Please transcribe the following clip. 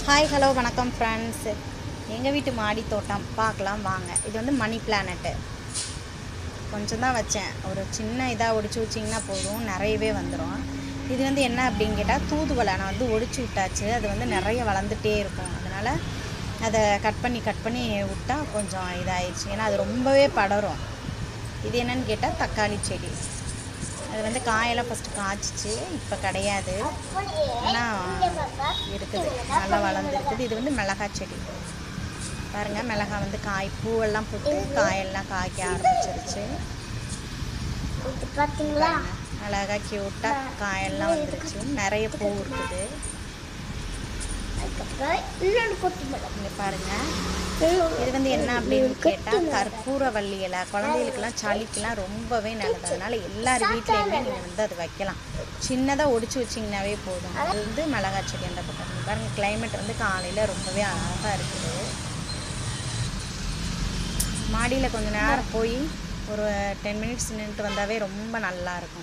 Hi hello வணக்கம் friends. எங்கள் வீட்டு மாடி தோட்டம் பார்க்கலாம் வாங்க. இது வந்து மணி பிளானட்டு. கொஞ்சம் தான் வச்சேன், ஒரு சின்ன இதாக ஒடிச்சு வச்சிங்கன்னா போதும், நிறையவே வந்துடும். இது வந்து என்ன அப்படின்னு கேட்டால் தூதுவளை. நான் வந்து ஒடிச்சு விட்டாச்சு, அது வந்து நிறைய வளர்ந்துட்டே இருக்கும். அதனால் அதை கட் பண்ணி விட்டால் கொஞ்சம் இதாகிடுச்சு, ஏன்னா அது ரொம்பவே படரும். இது என்னன்னு கேட்டால் தக்காளி செடி. அது வந்து காயெல்லாம் ஃபஸ்ட்டு காய்ச்சிச்சு, இப்போ கிடையாது, ஆனால் இருக்குது, நல்லா வளர்ந்துருக்குது. இது வந்து மிளகாய் செடி பாருங்கள். மிளகாய் வந்து பூவெல்லாம் போட்டு காயெல்லாம் காய்க்க ஆரம்பிச்சிருச்சு. பார்த்தீங்களா, அழகாக க்யூட்டாக காயெல்லாம் வந்துருச்சு, நிறைய பூ இருக்குது. இங்கே பாருங்கள், இது வந்து என்ன அப்படின்னு கேட்டால் கற்பூரவள்ளி இலை. குழந்தைகளுக்கெல்லாம் சளிக்கெல்லாம் ரொம்பவே நல்லது. அதனால் எல்லார் வீட்லேயுமே நீங்கள் வந்து அது வைக்கலாம். சின்னதாக ஒடிச்சு வச்சிங்கனாவே போதும். அது வந்து மிளகாய் செடி. அந்த பக்கம் பாருங்கள், கிளைமேட் வந்து காலையில் ரொம்பவே அழகாக இருக்குது. மாடியில் கொஞ்சம் நேரம் போய் ஒரு 10 மினிட்ஸ் நின்றுட்டு வந்தாவே ரொம்ப நல்லாயிருக்கும்.